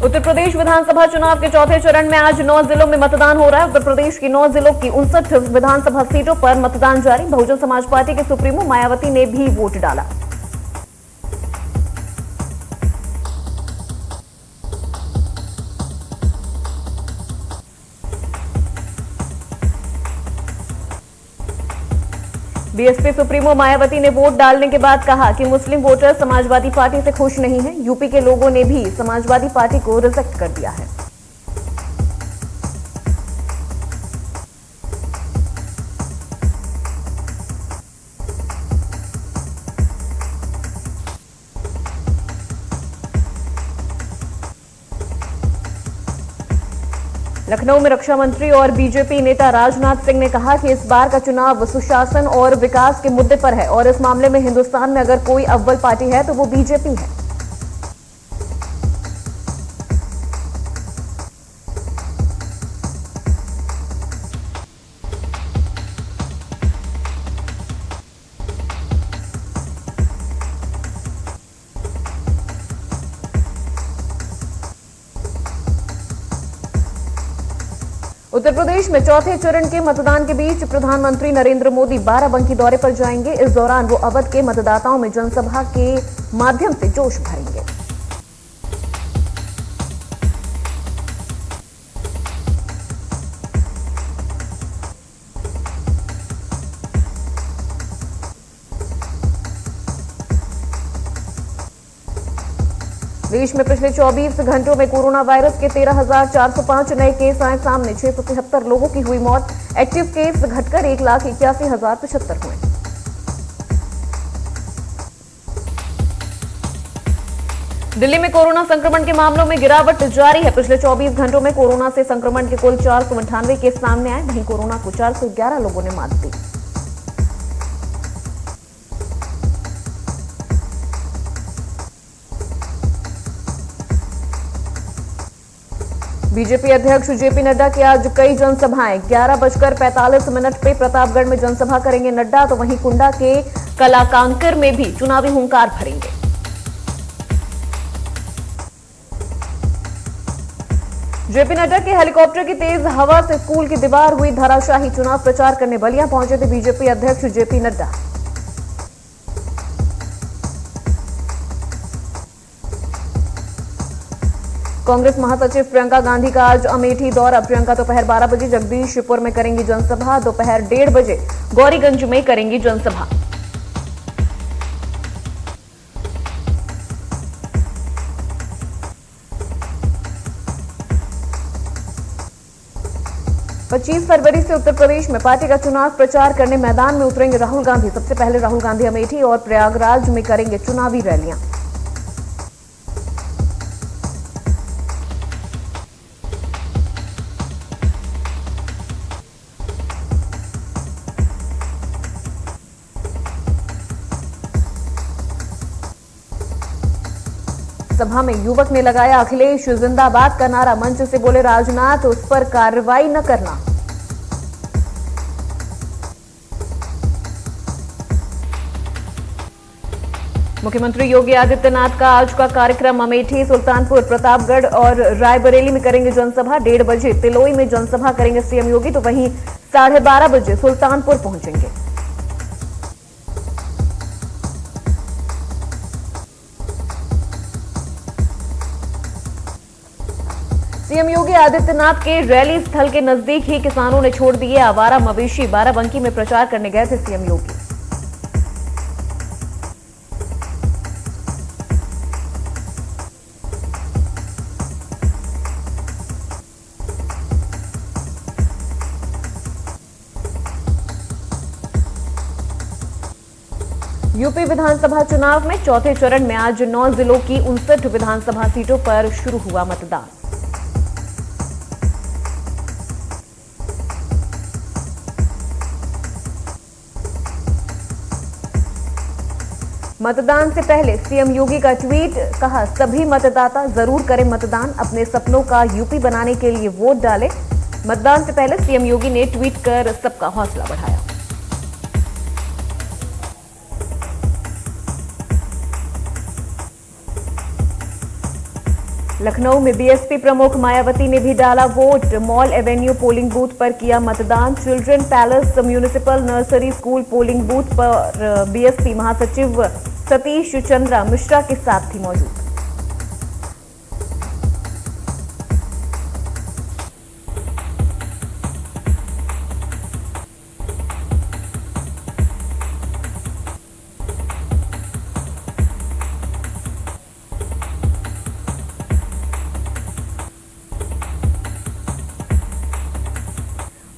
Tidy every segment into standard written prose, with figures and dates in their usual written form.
उत्तर प्रदेश विधानसभा चुनाव के चौथे चरण में आज 9 जिलों में मतदान हो रहा है। उत्तर प्रदेश की 9 जिलों की 59 विधानसभा सीटों पर मतदान जारी। बहुजन समाज पार्टी के सुप्रीमो मायावती ने भी वोट डाला। बीएसपी सुप्रीमो मायावती ने वोट डालने के बाद कहा कि मुस्लिम वोटर समाजवादी पार्टी से खुश नहीं हैं। यूपी के लोगों ने भी समाजवादी पार्टी को रिजेक्ट कर दिया है। लखनऊ में रक्षा मंत्री और बीजेपी नेता राजनाथ सिंह ने कहा कि इस बार का चुनाव सुशासन और विकास के मुद्दे पर है और इस मामले में हिंदुस्तान में अगर कोई अव्वल पार्टी है तो वो बीजेपी है। उत्तर प्रदेश में चौथे चरण के मतदान के बीच प्रधानमंत्री नरेंद्र मोदी बाराबंकी दौरे पर जाएंगे। इस दौरान वो अवध के मतदाताओं में जनसभा के माध्यम से जोश भरेंगे। देश में पिछले 24 घंटों में कोरोना वायरस के 13,405 नए केस आए सामने। 673 लोगों की हुई मौत। एक्टिव केस घटकर 1,81,075 हुए। दिल्ली में कोरोना संक्रमण के मामलों में गिरावट जारी है। पिछले 24 घंटों में कोरोना से संक्रमण के कुल 498 केस सामने आए। वहीं कोरोना को 411 लोगों ने मात दी। बीजेपी अध्यक्ष जेपी नड्डा की आज कई जनसभाएं। 11:45 पे प्रतापगढ़ में जनसभा करेंगे नड्डा, तो वहीं कुंडा के कलाकांकर में भी चुनावी हुंकार भरेंगे। जेपी नड्डा के हेलीकॉप्टर की तेज हवा से स्कूल की दीवार हुई धराशाही। चुनाव प्रचार करने बलिया पहुंचे थे बीजेपी अध्यक्ष जेपी नड्डा। कांग्रेस महासचिव प्रियंका गांधी का आज अमेठी दौरा। प्रियंका दोपहर 12 बजे जगदीशपुर में करेंगी जनसभा। दोपहर 1:30 बजे गौरीगंज में करेंगी जनसभा। पच्चीस फरवरी से उत्तर प्रदेश में पार्टी का चुनाव प्रचार करने मैदान में उतरेंगे राहुल गांधी। सबसे पहले राहुल गांधी अमेठी और प्रयागराज में करेंगे चुनावी रैलियां। सभा में युवक ने लगाया अखिलेश जिंदाबाद का नारा। मंच से बोले राजनाथ, उस पर कार्रवाई न करना। मुख्यमंत्री योगी आदित्यनाथ का आज का कार्यक्रम अमेठी, सुल्तानपुर, प्रतापगढ़ और रायबरेली में करेंगे जनसभा। 1:30 बजे तिलोई में जनसभा करेंगे सीएम योगी, तो वहीं 12:30 बजे सुल्तानपुर पहुंचेंगे। सीएम योगी आदित्यनाथ के रैली स्थल के नजदीक ही किसानों ने छोड़ दिए आवारा मवेशी। बाराबंकी में प्रचार करने गए थे सीएम योगी। यूपी विधानसभा चुनाव में चौथे चरण में आज 9 जिलों की 59 विधानसभा सीटों पर शुरू हुआ मतदान। मतदान से पहले सीएम योगी का ट्वीट, कहा सभी मतदाता जरूर करें मतदान, अपने सपनों का यूपी बनाने के लिए वोट डालें। मतदान से पहले सीएम योगी ने ट्वीट कर सबका हौसला बढ़ाया। लखनऊ में बीएसपी प्रमुख मायावती ने भी डाला vote. Mall Avenue polling booth पर किया मतदान। Children palace municipal nursery school polling booth पर बीएसपी महासचिव सतीश चंद्रा मिश्रा के साथ थी मौजूद।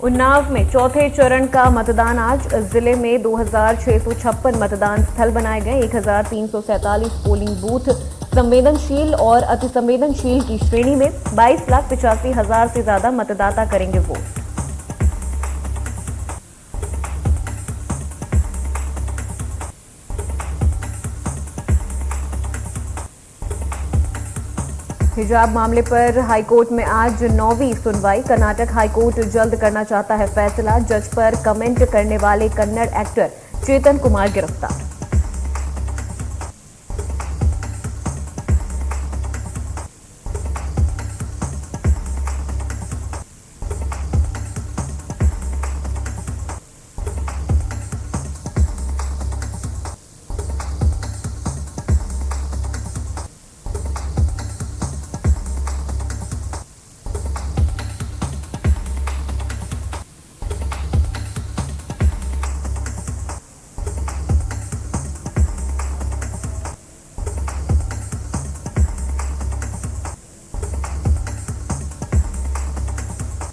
उन्नाव में चौथे चरण का मतदान आज। जिले में 2656 मतदान स्थल बनाए गए। 1347 पोलिंग बूथ संवेदनशील और अति संवेदनशील की श्रेणी में 22,85,000 से ज्यादा मतदाता करेंगे वोट। हिजाब मामले पर हाईकोर्ट में आज 9वीं सुनवाई। कर्नाटक हाईकोर्ट जल्द करना चाहता है फैसला। जज पर कमेंट करने वाले कन्नड़ एक्टर चेतन कुमार गिरफ्तार।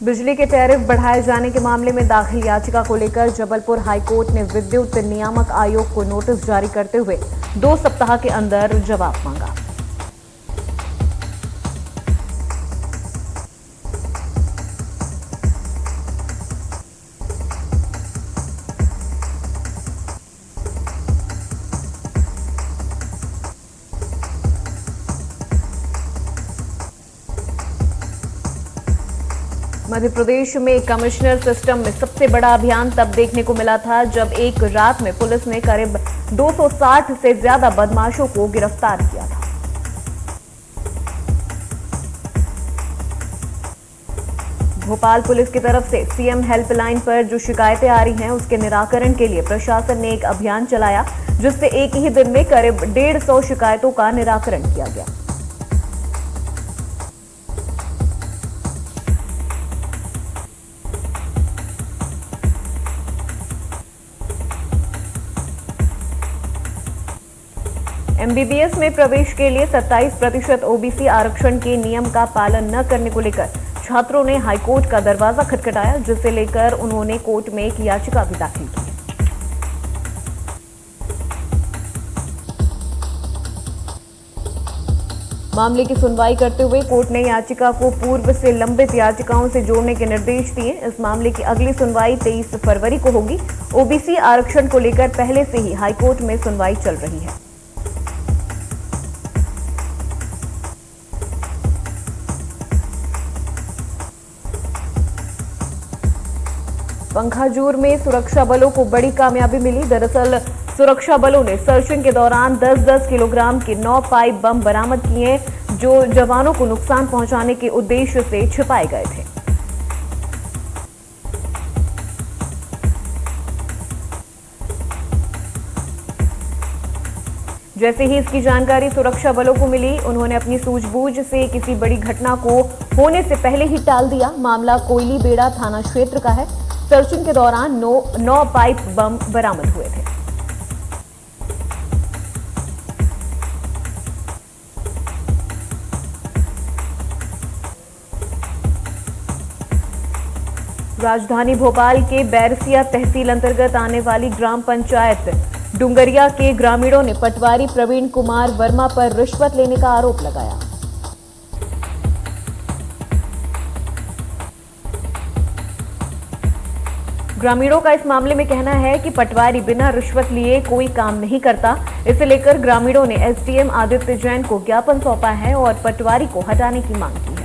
बिजली के टैरिफ बढ़ाए जाने के मामले में दाखिल याचिका को लेकर जबलपुर हाईकोर्ट ने विद्युत नियामक आयोग को नोटिस जारी करते हुए 2 सप्ताह के अंदर जवाब मांगा। मध्य प्रदेश में कमिश्नर सिस्टम में सबसे बड़ा अभियान तब देखने को मिला था जब एक रात में पुलिस ने करीब 260 से ज्यादा बदमाशों को गिरफ्तार किया था। भोपाल पुलिस की तरफ से सीएम हेल्पलाइन पर जो शिकायतें आ रही हैं उसके निराकरण के लिए प्रशासन ने एक अभियान चलाया, जिससे एक ही दिन में करीब 150 शिकायतों का निराकरण किया गया। एमबीबीएस में प्रवेश के लिए 27% ओबीसी आरक्षण के नियम का पालन न करने को लेकर छात्रों ने हाईकोर्ट का दरवाजा खटखटाया, जिसे लेकर उन्होंने कोर्ट में एक याचिका भी दाखिल की। मामले की सुनवाई करते हुए कोर्ट ने याचिका को पूर्व से लंबित याचिकाओं से जोड़ने के निर्देश दिए। इस मामले की अगली सुनवाई 23 फरवरी को होगी। ओबीसी आरक्षण को लेकर पहले से ही हाईकोर्ट में सुनवाई चल रही है। पंखाजूर में सुरक्षा बलों को बड़ी कामयाबी मिली। दरअसल सुरक्षा बलों ने सर्चिंग के दौरान 10-10 किलोग्राम के 9 पाइप बम बरामद किए, जो जवानों को नुकसान पहुंचाने के उद्देश्य से छिपाए गए थे। जैसे ही इसकी जानकारी सुरक्षा बलों को मिली, उन्होंने अपनी सूझबूझ से किसी बड़ी घटना को होने से पहले ही टाल दिया। मामला कोयली बेड़ा थाना क्षेत्र का है। सर्चिंग के दौरान 9 पाइप बम बरामद हुए थे। राजधानी भोपाल के बैरसिया तहसील अंतर्गत आने वाली ग्राम पंचायत डुंगरिया के ग्रामीणों ने पटवारी प्रवीण कुमार वर्मा पर रिश्वत लेने का आरोप लगाया। ग्रामीणों का इस मामले में कहना है कि पटवारी बिना रिश्वत लिए कोई काम नहीं करता। इसे लेकर ग्रामीणों ने एसडीएम आदित्य जैन को ज्ञापन सौंपा है और पटवारी को हटाने की मांग की है।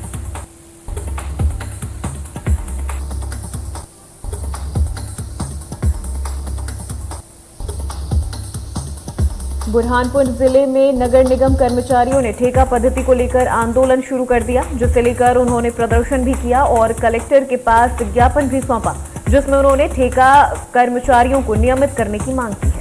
बुरहानपुर जिले में नगर निगम कर्मचारियों ने ठेका पद्धति को लेकर आंदोलन शुरू कर दिया, जिसे लेकर उन्होंने प्रदर्शन भी किया और कलेक्टर के पास ज्ञापन भी सौंपा, जिसमें उन्होंने ठेका कर्मचारियों को नियमित करने की मांग की है।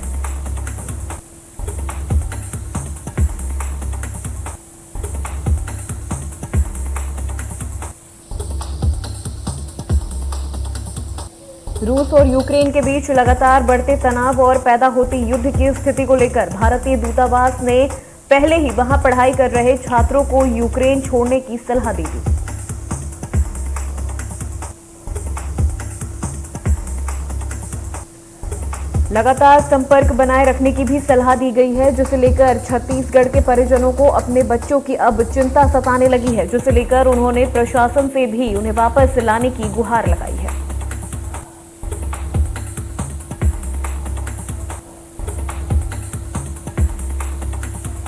रूस और यूक्रेन के बीच लगातार बढ़ते तनाव और पैदा होती युद्ध की स्थिति को लेकर भारतीय दूतावास ने पहले ही वहां पढ़ाई कर रहे छात्रों को यूक्रेन छोड़ने की सलाह दी थी। लगातार संपर्क बनाए रखने की भी सलाह दी गई है, जिसे लेकर छत्तीसगढ़ के परिजनों को अपने बच्चों की अब चिंता सताने लगी है, जिसे लेकर उन्होंने प्रशासन से भी उन्हें वापस लाने की गुहार लगाई है।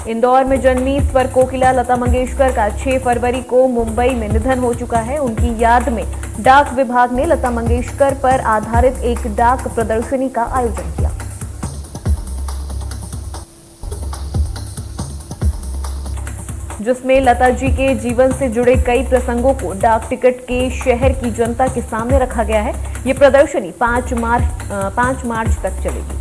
इंदौर में जन्मी स्वर कोकिला लता मंगेशकर का 6 फरवरी को मुंबई में निधन हो चुका है। उनकी याद में डाक विभाग ने लता मंगेशकर पर आधारित एक डाक प्रदर्शनी का आयोजन किया। जिसमें लता जी के जीवन से जुड़े कई प्रसंगों को डाक टिकट के शहर की जनता के सामने रखा गया है। ये प्रदर्शनी 5 मार्च तक चलेगी।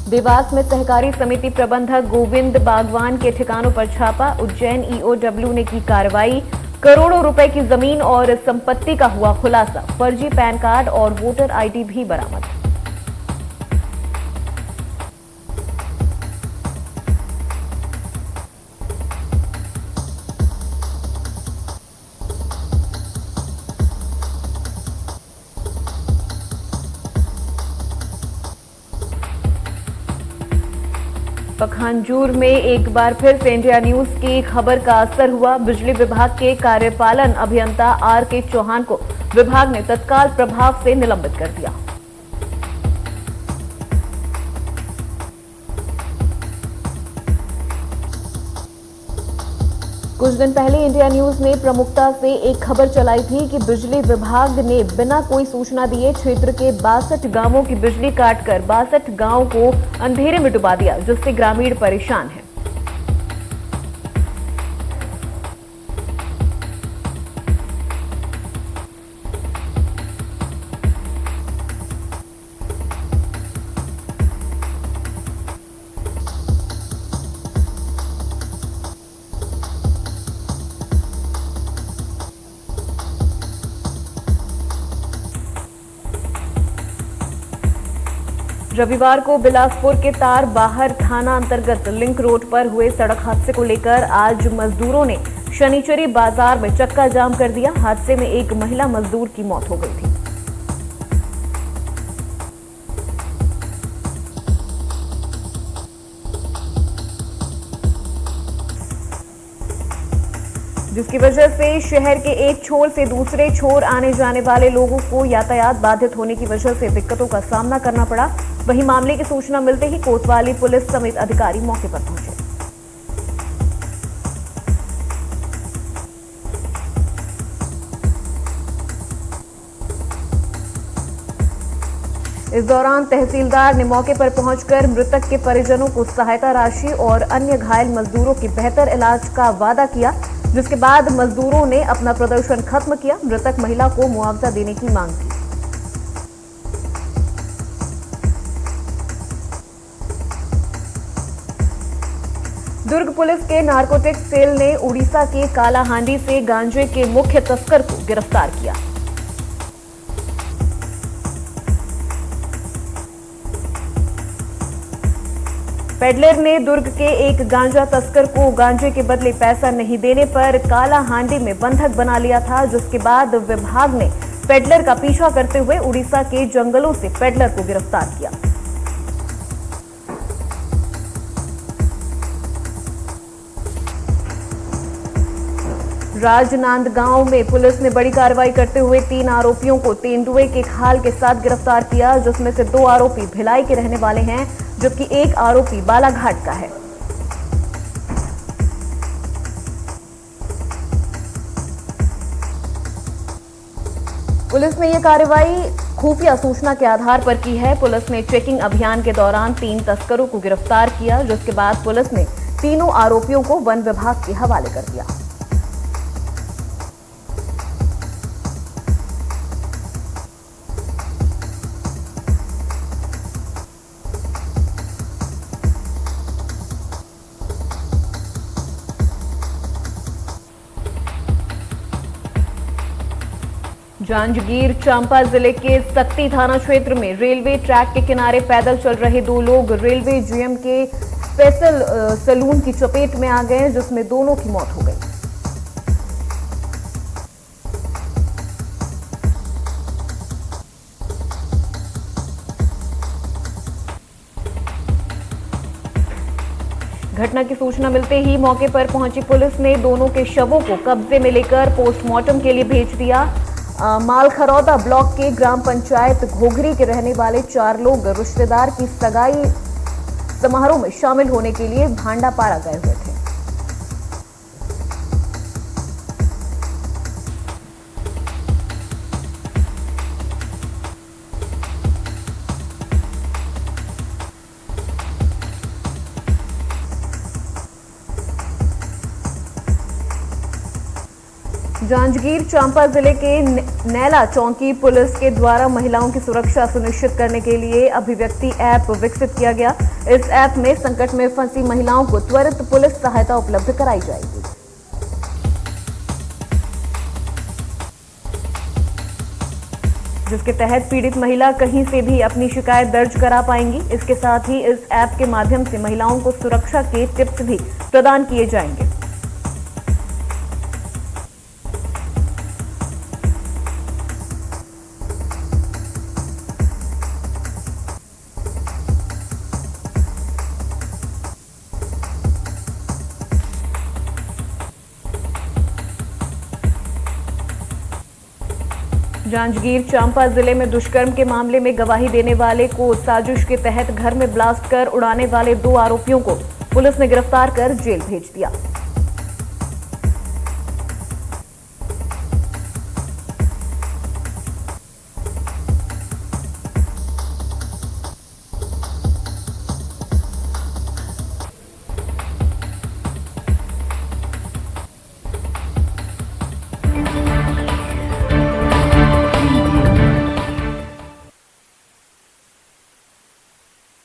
देवास में सहकारी समिति प्रबंधक गोविंद बागवान के ठिकानों पर छापा। उज्जैन ईओडब्ल्यू ने की कार्रवाई। करोड़ों रुपए की जमीन और संपत्ति का हुआ खुलासा। फर्जी पैन कार्ड और वोटर आईडी भी बरामद। पखांजूर में एक बार फिर से इंडिया न्यूज की खबर का असर हुआ। बिजली विभाग के कार्यपालन अभियंता आर.के. चौहान को विभाग ने तत्काल प्रभाव से निलंबित कर दिया। कुछ दिन पहले इंडिया न्यूज ने प्रमुखता से एक खबर चलाई थी कि बिजली विभाग ने बिना कोई सूचना दिए क्षेत्र के 62 गांवों की बिजली काटकर 62 गांवों को अंधेरे में डुबा दिया, जिससे ग्रामीण परेशान हैं। रविवार को बिलासपुर के तार बाहर थाना अंतर्गत लिंक रोड पर हुए सड़क हादसे को लेकर आज मजदूरों ने शनिचरी बाजार में चक्का जाम कर दिया। हादसे में एक महिला मजदूर की मौत हो गई थी, जिसकी वजह से शहर के एक छोर से दूसरे छोर आने जाने वाले लोगों को यातायात बाधित होने की वजह से दिक्कतों का सामना करना पड़ा। वहीं मामले की सूचना मिलते ही कोतवाली पुलिस समेत अधिकारी मौके पर पहुंचे। इस दौरान तहसीलदार ने मौके पर पहुंचकर मृतक के परिजनों को सहायता राशि और अन्य घायल मजदूरों के बेहतर इलाज का वादा किया, जिसके बाद मजदूरों ने अपना प्रदर्शन खत्म किया। मृतक महिला को मुआवजा देने की मांग की। दुर्ग पुलिस के नारकोटिक्स सेल ने उड़ीसा के कालाहांडी से गांजे के मुख्य तस्कर को गिरफ्तार किया। पेडलर ने दुर्ग के एक गांजा तस्कर को गांजे के बदले पैसा नहीं देने पर कालाहांडी में बंधक बना लिया था, जिसके बाद विभाग ने पेडलर का पीछा करते हुए उड़ीसा के जंगलों से पेडलर को गिरफ्तार किया। राजनांदगांव में पुलिस ने बड़ी कार्रवाई करते हुए 3 आरोपियों को तेंदुए के खाल के साथ गिरफ्तार किया, जिसमें से 2 आरोपी भिलाई के रहने वाले हैं, जबकि एक आरोपी बालाघाट का है। पुलिस ने यह कार्रवाई खुफिया सूचना के आधार पर की है। पुलिस ने चेकिंग अभियान के दौरान 3 तस्करों को गिरफ्तार किया, जिसके बाद पुलिस ने तीनों आरोपियों को वन विभाग के हवाले कर दिया। जांजगीर चांपा जिले के सक्ती थाना क्षेत्र में रेलवे ट्रैक के किनारे पैदल चल रहे 2 लोग रेलवे जीएम के स्पेशल सैलून की चपेट में आ गए, जिसमें दोनों की मौत हो गई। घटना की सूचना मिलते ही मौके पर पहुंची पुलिस ने दोनों के शवों को कब्जे में लेकर पोस्टमार्टम के लिए भेज दिया। मालखरौदा ब्लॉक के ग्राम पंचायत घोघरी के रहने वाले 4 लोग रिश्तेदार की सगाई समारोह में शामिल होने के लिए भांडापाड़ा गए हुए थे। जांजगीर चांपा जिले के नैला चौकी पुलिस के द्वारा महिलाओं की सुरक्षा सुनिश्चित करने के लिए अभिव्यक्ति ऐप विकसित किया गया। इस ऐप में संकट में फंसी महिलाओं को त्वरित पुलिस सहायता उपलब्ध कराई जाएगी, जिसके तहत पीड़ित महिला कहीं से भी अपनी शिकायत दर्ज करा पाएंगी। इसके साथ ही इस ऐप के माध्यम से महिलाओं को सुरक्षा के टिप्स भी प्रदान किए जाएंगे। जांजगीर चांपा जिले में दुष्कर्म के मामले में गवाही देने वाले को साजिश के तहत घर में ब्लास्ट कर उड़ाने वाले 2 आरोपियों को पुलिस ने गिरफ्तार कर जेल भेज दिया।